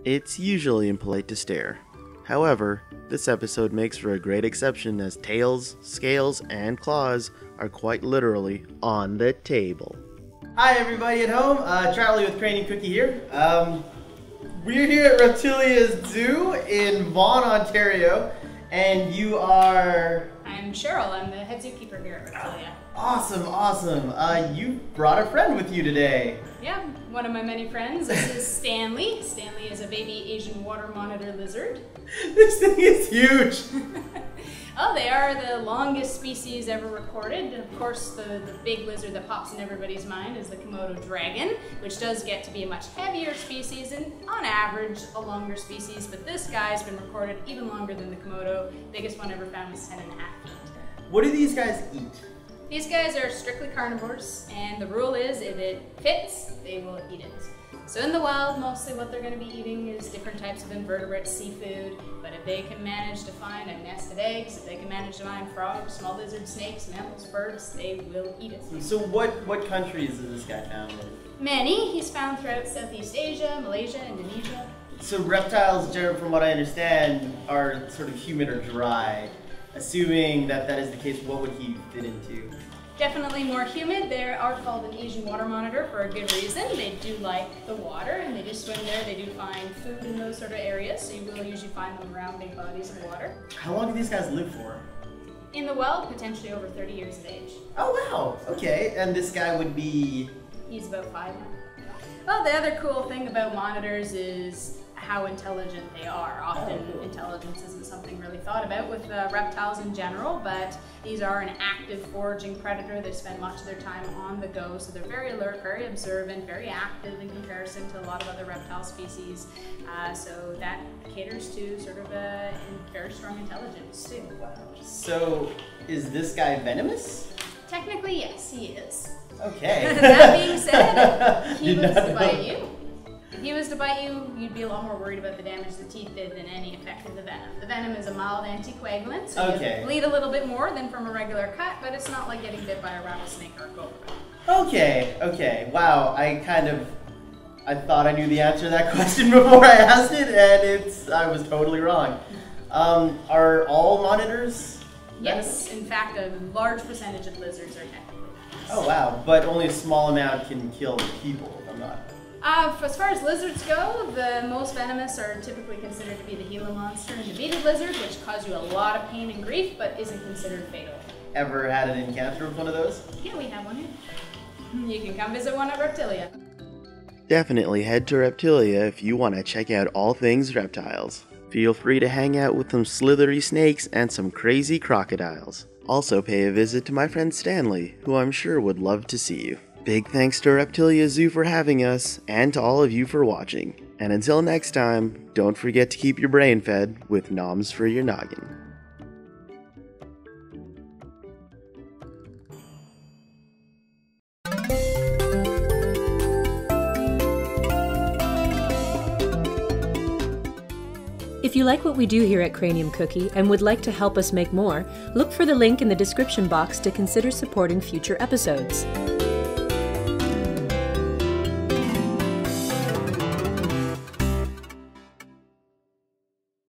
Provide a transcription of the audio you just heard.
It's usually impolite to stare. However, this episode makes for a great exception as tails, scales, and claws are quite literally on the table. Hi everybody at home, Charlie with Cranium Cookie here. We're here at Reptilia Zoo in Vaughan, Ontario, and you are... I'm Cheryl, I'm the head zookeeper here at Reptilia. Awesome. You brought a friend with you today. Yeah, one of my many friends. This is Stanley. Stanley is a baby Asian water monitor lizard. This thing is huge. Oh, they are the longest species ever recorded. And of course, the big lizard that pops in everybody's mind is the Komodo dragon, which does get to be a much heavier species and, on average, a longer species. But this guy's been recorded even longer than the Komodo. Biggest one ever found was 10.5 feet. What do these guys eat? These guys are strictly carnivores, and the rule is if it fits, they will eat it. So in the wild, mostly what they're going to be eating is different types of invertebrates, seafood, but if they can manage to find a nest of eggs, if they can manage to find frogs, small lizards, snakes, mammals, birds, they will eat it. So what countries is this guy found in? Many. He's found throughout Southeast Asia, Malaysia, Indonesia. So reptiles, generally, from what I understand, are sort of humid or dry. Assuming that is the case, what would he fit into? Definitely more humid. They are called an Asian water monitor for a good reason. They do like the water and they do swim there. They do find food in those sort of areas, so you will usually find them around big bodies of water. How long do these guys live for? In the wild, potentially over 30 years of age. Oh wow, okay. And this guy would be... He's about 5 now. Well, the other cool thing about monitors is how intelligent they are. Often intelligence isn't something really thought about with reptiles in general, but these are an active foraging predator. They spend much of their time on the go, so they're very alert, very observant, very active in comparison to a lot of other reptile species. So that caters to sort of a very strong intelligence too. So is this guy venomous? Technically, yes, he is. Okay. That being said, he was to bite you. If he was to bite you, you'd be a lot more worried about the damage the teeth did than any effect of the venom. The venom is a mild anticoagulant, so you bleed a little bit more than from a regular cut, but it's not like getting bit by a rattlesnake or a cobra. Okay. Wow, I thought I knew the answer to that question before I asked it, and I was totally wrong. Are all monitors venomous? Yes, in fact, a large percentage of lizards are technically venomous. Oh wow, but only a small amount can kill people, if I'm not. As far as lizards go, the most venomous are typically considered to be the Gila monster and the beaded lizard, which cause you a lot of pain and grief, but isn't considered fatal. Ever had an encounter with one of those? Yeah, we have one here. You can come visit one at Reptilia. Definitely head to Reptilia if you want to check out all things reptiles. Feel free to hang out with some slithery snakes and some crazy crocodiles. Also pay a visit to my friend Stanley, who I'm sure would love to see you. Big thanks to Reptilia Zoo for having us, and to all of you for watching. And until next time, don't forget to keep your brain fed with Noms for your noggin. If you like what we do here at Cranium Cookie and would like to help us make more, look for the link in the description box to consider supporting future episodes.